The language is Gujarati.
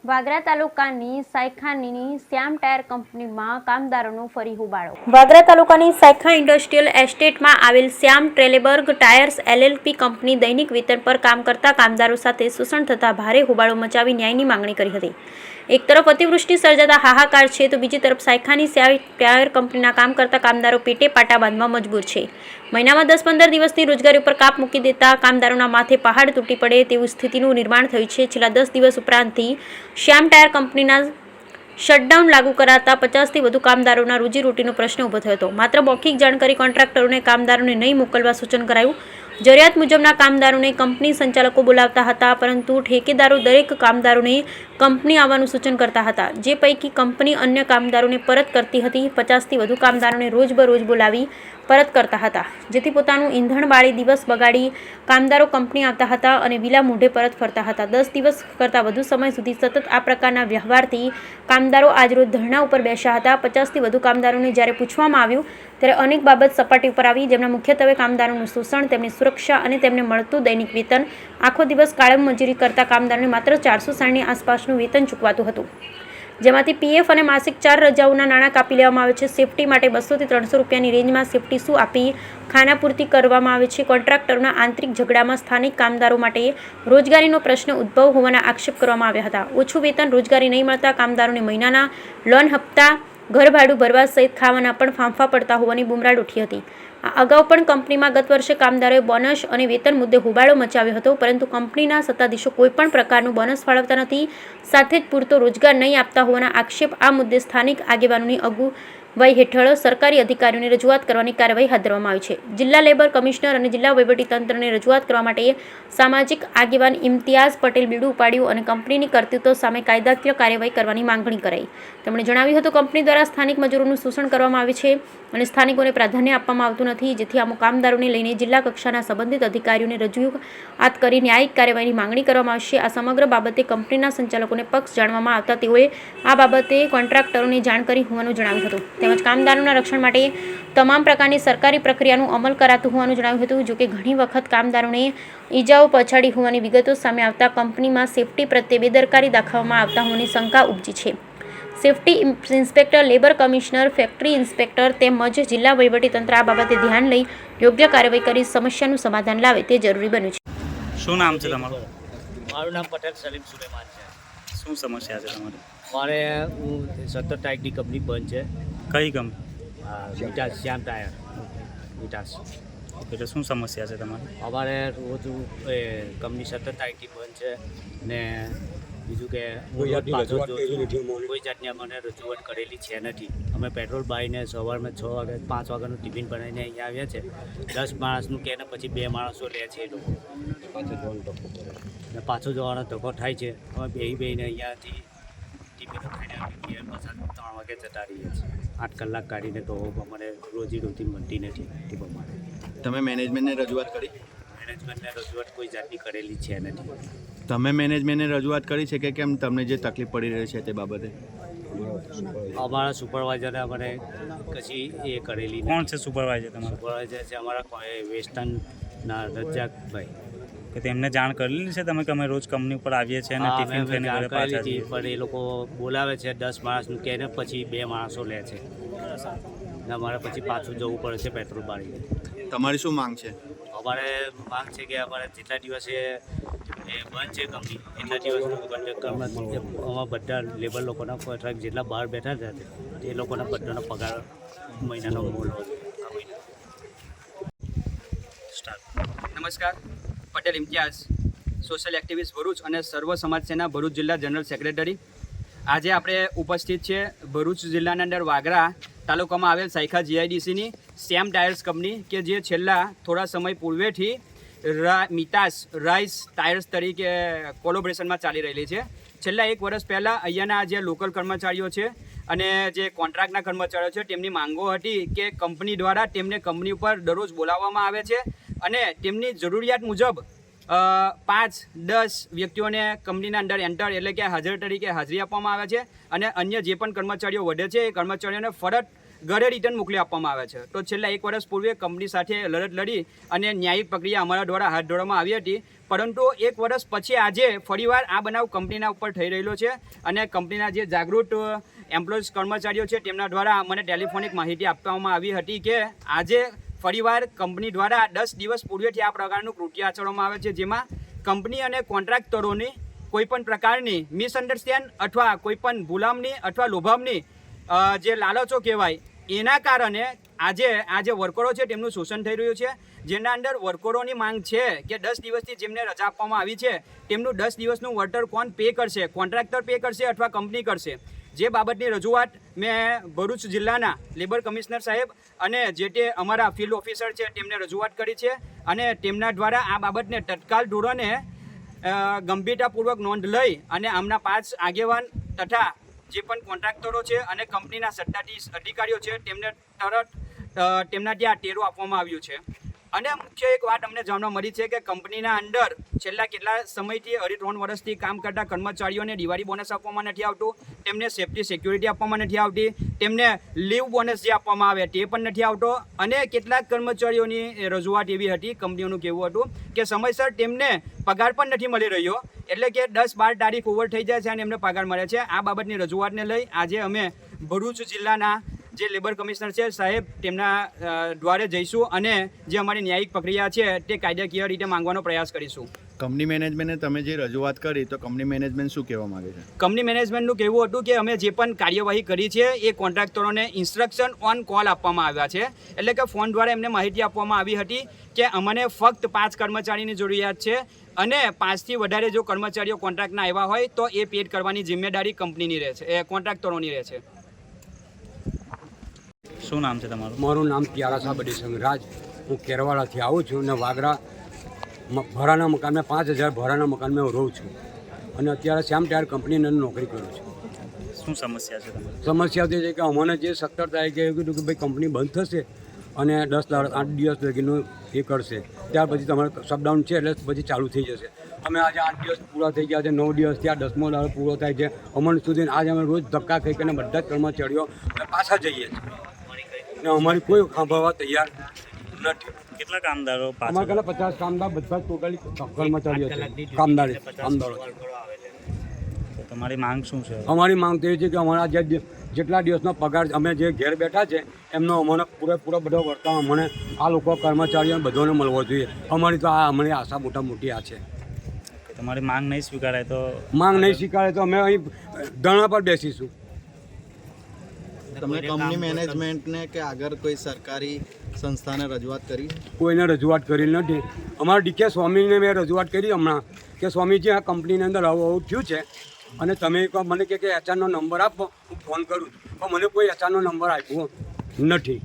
વાગરા તાલુકાની સાયખાની શ્યામ ટાયર કંપનીમાં કામદારોનો ફરી હોબાળો। વાગરા તાલુકાની સાયખા ઇન્ડસ્ટ્રીયલ એસ્ટેટમાં આવેલ શ્યામ ટ્રેલેબર્ગ ટાયર્સ એલએલપી કંપની દૈનિક વેતન પર કામ કરતા કામદારો સાથે શોષણ થતા ભારે હોબાળો મચાવી ન્યાયની માંગણી કરી હતી। એક તરફ અતિવૃષ્ટિ સર્જાતા હાહાકાર છે તો બીજી તરફ સાયખાની શ્યામ ટાયર કંપનીના કામ કરતા કામદારો પેટે પાટા બાંધવા મજબૂર છે। મહિનામાં 10-15 દિવસની રોજગારી ઉપર કાપ મૂકી દેતા કામદારોના માથે પહાડ તૂટી પડે તેવી સ્થિતિનું નિર્માણ થયું છે। છેલ્લા 10 દિવસ ઉપરાંતથી શ્યામ ટાયર કંપનીના શટડાઉન લાગુ કરાતા 50થી વધુ કામદારોના રોજીરોટીનો પ્રશ્ન ઊભો થયો હતો। માત્ર મૌખિક જાણકારી કોન્ટ્રાક્ટરોને કામદારોને નહીં મોકલવા સૂચન કરાયું। જરૂરિયાત મુજબના કામદારોને કંપની સંચાલકો બોલાવતા હતા, પરંતુ ઠેકેદારો દરેક કામદારોને કંપની આવવાનું સૂચન કરતા હતા, જે પૈકી કંપની અન્ય કામદારોને પરત કરતી હતી। 50થી વધુ કામદારોને રોજબરોજ બોલાવી પરત કરતા હતા, જેથી પોતાનું ઈંધણ બાળી દિવસ બગાડી કામદારો કંપની આવતા હતા અને વિલા મોઢે પરત ફરતા હતા। 10 દિવસ કરતાં વધુ સમય સુધી સતત આ પ્રકારના વ્યવહારથી કામદારો આજરોજ ધરણા ઉપર બેસ્યા હતા। 50થી વધુ કામદારોને જ્યારે પૂછવામાં આવ્યું ત્યારે અનેક બાબત સપાટી ઉપર આવી, જેમના મુખ્યત્વે કામદારોનું શોષણ, તેમની સુરક્ષા અને તેમને મળતું દૈનિક વેતન। આખો દિવસ કાયમ મજૂરી કરતા કામદારોને માત્ર 460ની આસપાસનું વેતન ચૂકવાતું હતું, જેમાંથી પીએફ અને માસિક 4 રજાઓના નાણાં કાપી લેવામાં આવે છે। સેફટી માટે 200 થી 300 રૂપિયાની રેન્જમાં સેફટી શું આપી ખાનાપૂર્તિ કરવામાં આવે છે। કોન્ટ્રાક્ટરોના આંતરિક ઝઘડામાં સ્થાનિક કામદારો માટે રોજગારીનો પ્રશ્ન ઉદ્ભવ હોવાના આક્ષેપ કરવામાં આવ્યા હતા। ઓછું વેતન, રોજગારી નહીં મળતા કામદારોને મહિનાના લોન હપ્તા, ઘર ભાડું ભરવા સહિત ખાવાના પણ ફાંફા પડતા હોવાની બુમરાડ ઉઠી હતી। આ અગાઉ પણ કંપનીમાં ગત વર્ષે કામદારોએ બોનસ અને વેતન મુદ્દે હોબાળો મચાવ્યો હતો, પરંતુ કંપનીના સત્તાધીશો કોઈપણ પ્રકારનું બોનસ ફાળવતા નથી, સાથે જ પૂરતો રોજગાર નહીં આપતા હોવાના આક્ષેપ આ મુદ્દે સ્થાનિક આગેવાનોની અગુવાઈ હેઠળ સરકારી અધિકારીઓને રજૂઆત કરવાની કાર્યવાહી હાથ ધરવામાં આવી છે। જિલ્લા લેબર કમિશનર અને જિલ્લા વહીવટીતંત્રને રજૂઆત કરવા માટે સામાજિક આગેવાન ઇમ્તિયાઝ પટેલ બીડું ઉપાડ્યું અને કંપનીની કરતૂતો સામે કાયદાકીય કાર્યવાહી કરવાની માંગણી કરાઈ। તેમણે જણાવ્યું હતું, કંપની દ્વારા સ્થાનિક મજૂરોનું શોષણ કરવામાં આવે છે અને સ્થાનિકોને પ્રાધાન્ય આપવામાં આવતું નથી, જેથી અમુક કામદારોને લઈને જિલ્લા કક્ષાના સંબંધિત અધિકારીઓને રજૂઆત કરી ન્યાયિક કાર્યવાહીની માંગણી કરવામાં આવશે। આ સમગ્ર બાબતે કંપનીના સંચાલકોને પક્ષ જાણવામાં આવતા તેઓએ આ બાબતે કોન્ટ્રાક્ટરોને જાણ કરી હોવાનું જણાવ્યું હતું, તેમજ કામદારોના રક્ષણ માટે તમામ પ્રકારની સરકારી પ્રક્રિયાનું અમલ કરાતું હોવાનું જણાવ્યું હતું। જોકે ઘણી વખત કામદારોને ઈજાઓ પહોંચાડી હોવાની વિગતો સામે આવતા કંપનીમાં સેફટી પ્રત્યે બેદરકારી દાખવવામાં આવતા હોવાની શંકા ઉપજી છે। Safety inspector, labour commissioner, factory inspector તેમજ જિલ્લા વહીવટીતંત્ર આ બાબતે ધ્યાન લઈ યોગ્ય કાર્યવાહી કરી સમસ્યાનું સમાધાન લાવે તે જરૂરી બન્યું છે। શું નામ છે તમારું? મારું નામ પટેલ સલીમ સુલેમાન છે। શું સમસ્યા છે તમારી? મારે હું 17 તારીખની કંપની બંધ છે। કઈ કંપની? વિટાસ, શ્યામ ટાયર વિટાસ। એટલે શું સમસ્યા છે તમારી? અમારે રોજ કંપની 17 તારીખથી બંધ છે ને બીજું કે કોઈ જાતની અમને રજૂઆત કરેલી છે નથી। અમે પેટ્રોલ બાળીને સવારમાં 6 વાગે 5 વાગ્યાનું ટિફિન બનાવીને અહીંયા આવ્યા છે। 10 માણસનું કહે ને પછી 2 માણસો લે છે એ લોકો, ને પાછો જવાનો ધક્કો થાય છે। અમે બેહીને અહીંયાથી ટિફિનો ખાઈને પાછા 3 વાગે જતા રહીએ છીએ। 8 કલાક કાઢીને તો અમારે રોજીરોટી મળતી નથી તે પ્રમાણે। તમે મેનેજમેન્ટને રજૂઆત કરી? મેનેજમેન્ટને રજૂઆત કોઈ જાતની કરેલી છે નથી। તમે મેનેજમેન્ટને રજૂઆત કરી છે કે કેમ તમને જે તકલીફ પડી રહી છે તે બાબતે? અમારા સુપરવાઇઝરે અમને કશી એ કરેલી નથી। કોણ છે સુપરવાઇઝર તમારા? સુપરવાઇઝર છે અમારા વેસ્ટર્નના રજાકભાઈ। કે તેમને જાણ કરેલી છે તમે કે અમે રોજ કંપની ઉપર આવીએ છીએ અને ટિફિન ખાઈને ઘરે પાછા જઈએ? પણ એ લોકો બોલાવે છે 10 માણસનું કહે ને પછી 2 માણસો લે છે ને અમારે પછી પાછું જવું પડે છે પેટ્રોલ બાળીને। તમારી શું માંગ છે? અમારે માંગ છે કે અમારે જેટલા દિવસે એ બંધ છે કંપની એટલા દિવસનું અમારા બધા લેબર લોકોના કોન્ટ્રાક્ટ જેટલા બહાર બેઠા છે એ લોકોના બધાનો પગાર મહિનાનો મળવો જોઈએ। નમસ્કાર, પટેલ ઇમ્તિયાઝ, સોશિયલ એક્ટિવિસ્ટ ભરૂચ અને સર્વ સમાજ સેના ભરૂચ જિલ્લા જનરલ સેક્રેટરી। આજે આપણે ઉપસ્થિત છે ભરૂચ જિલ્લાના અંદર વાગરા તાલુકામાં આવેલ સાયખા જીઆઈડીસીની શ્યામ ટાયર્સ કંપની કે જે છેલ્લા થોડા સમય પૂર્વેથી મિતાસ રાઈસ ટાયર્સ તરીકે કોલોબરેશનમાં ચાલી રહેલી છે। છેલ્લા 1 વર્ષ પહેલાં અહીંયાના જે લોકલ કર્મચારીઓ છે અને જે કોન્ટ્રાક્ટના કર્મચારીઓ છે તેમની માંગો હતી કે કંપની દ્વારા તેમને કંપની ઉપર દરરોજ બોલાવવામાં આવે છે અને તેમની જરૂરિયાત મુજબ 5-10 વ્યક્તિઓને કંપનીના અંદર એન્ટર એટલે કે હાજર તરીકે હાજરી આપવામાં આવે છે અને અન્ય જે પણ કર્મચારીઓ વધે છે એ કર્મચારીઓને ફરજ ઘરે રિટર્ન મોકલી આપવામાં આવે છે. તો છેલ્લા 1 વર્ષ પૂર્વે કંપની સાથે લડત લડી અને ન્યાયિક પ્રક્રિયા અમારા દ્વારા હાથ ધરવામાં આવી હતી. પરંતુ 1 વર્ષ પછી આજે ફરીવાર આ બનાવ કંપનીના ઉપર થઈ રહેલો છે અને કંપનીના જે જાગૃત એમ્પ્લોઈઝ કર્મચારીઓ છે તેમના દ્વારા મને ટેલિફોનિક માહિતી આપવામાં આવી હતી કે આજે ફરીવાર કંપની દ્વારા 10 દિવસ પૂર્વેથી આ પ્રકારનું કૃત્ય આચરવામાં આવે છે, જેમાં કંપની અને કોન્ટ્રાક્ટરોની કોઈપણ પ્રકારની મિસઅન્ડરસ્ટેન્ડ અથવા કોઈપણ ગુલામની અથવા લોભામની જે લાલચો કહેવાય એના કારણે આજે આ જે વર્કરો છે તેમનું શોષણ થઈ રહ્યું છે. જેના અંદર વર્કરોની માંગ છે કે 10 દિવસથી જેમને રજા આપવામાં આવી છે તેમનું 10 દિવસનું વળતર કોણ પે કરશે, કોન્ટ્રાક્ટર પે કરશે અથવા કંપની કરશે. જે બાબતની રજૂઆત મેં ભરૂચ જિલ્લાના લેબર કમિશનર સાહેબ અને જે તે અમારા ફિલ્ડ ઓફિસર છે તેમને રજૂઆત કરી છે અને તેમના દ્વારા આ બાબતને તત્કાલ ધોરણે ગંભીરતાપૂર્વક નોંધ લઈ અને આમના 5 આગેવાન તથા જે પણ કોન્ટ્રાક્ટરો છે અને કંપનીના સત્તાધીશ અધિકારીઓ છે તેમને તરત તેમના ત્યાં ટેરો આપવામાં આવ્યું છે. અને મુખ્ય એક વાત અમને જાણવા મળી છે કે કંપનીના અંદર છેલ્લા કેટલા સમયથી 2.5 વર્ષથી કામ કરતા કર્મચારીઓને દિવાળી બોનસ આપવામાં નથી આવતું, તેમને સેફ્ટી સિક્યુરિટી આપવામાં નથી આવતી, તેમને લીવ બોનસ જે આપવામાં આવે તે પણ નથી આવતો. અને કેટલાક કર્મચારીઓની રજૂઆત એવી હતી, કંપનીઓનું કહેવું હતું કે સમયસર તેમને પગાર પણ નથી મળી રહ્યો, એટલે કે 10-12 તારીખ ઓવર થઈ જાય છે અને એમને પગાર મળે છે. આ બાબતની રજૂઆતને લઈ આજે અમે ભરૂચ જિલ્લાના જે લેબર કમિશનર છે સાહેબ તેમના દ્વારે જઈશું અને જે અમારી ન્યાયિક પ્રક્રિયા છે તે કાયદાકીય રીતે માંગવાનો પ્રયાસ કરીશું. કંપની મેનેજમેન્ટને તમે જે રજૂઆત કરી તો કંપની મેનેજમેન્ટ શું કહેવા માંગે છે? કંપની મેનેજમેન્ટનું કહેવું હતું કે અમે જે પણ કાર્યવાહી કરી છે એ કોન્ટ્રાક્ટરોને ઇન્સ્ટ્રક્શન ઓન કોલ આપવામાં આવ્યા છે, એટલે કે ફોન દ્વારા એમને માહિતી આપવામાં આવી હતી કે અમને ફક્ત 5 કર્મચારીની જરૂરિયાત છે અને 5થી વધારે જો કર્મચારીઓ કોન્ટ્રાક્ટના આવ્યા હોય તો એ પેડ કરવાની જિમ્મેદારી કંપનીની રહે છે, એ કોન્ટ્રાક્ટરોની રહે છે. શું નામ છે તમારું? મારું નામ પ્યારાસા બડી સંઘરાજ. હું કેરવાડાથી આવું છું અને વાગરા ભાડાના મકાનમાં 5000 ભાડાના મકાનમાં હું રહું છું અને અત્યારે શ્યામ ટાયર કંપનીની અંદર નોકરી કરું છું. શું સમસ્યા છે તમારી? સમસ્યા તે છે કે અમને જે 17 તારીખે એવું કીધું કે ભાઈ કંપની બંધ થશે અને 8 દિવસ લગીનું એ કરશે, ત્યાર પછી તમારે શટડાઉન છે એટલે પછી ચાલુ થઈ જશે. અમે આજે 8 દિવસ પૂરા થઈ ગયા છે, 9 દિવસથી આ 10મો દાડો પૂરો થાય છે. અમને સુધી આજે અમે રોજ ધક્કા ખાઈ કરીને બધા જ કર્મચારીઓ પાછા જઈએ છીએ ને અમારી કોઈ સાંભળવા તૈયાર નથી. કેટલા કામદારો અમારા કલા 50 કામદાર બધા જ ટોટલી કર્મચારીઓ છે, કામદારો. તમારી માંગ શું છે? અમારી માંગ તો એ છે કે અમારા જેટલા દિવસનો પગાર અમે જે ઘેર બેઠા છે એમનો અમને પૂરેપૂરો બધો વર્તાવ અમને આ લોકો કર્મચારીઓને બધાને મળવો જોઈએ. અમારી તો આ અમારી આશા મોટી આ છે. તમારી માંગ નહીં સ્વીકારાય તો? માંગ નહીં સ્વીકારે તો અમે અહીં ધરણા પર બેસીશું. તમે કંપની મેનેજમેન્ટને કે આગળ કોઈ સરકારી સંસ્થાને રજૂઆત કરી? કોઈને રજૂઆત કરી નથી. અમારા ડીકે સ્વામીને મેં રજૂઆત કરી હમણાં કે સ્વામીજી આ કંપનીની અંદર આવું થયું છે અને તમે મને કે HRનો નંબર આપો, હું ફોન કરું છું, પણ મને કોઈ HRનો નંબર આપ્યો નથી.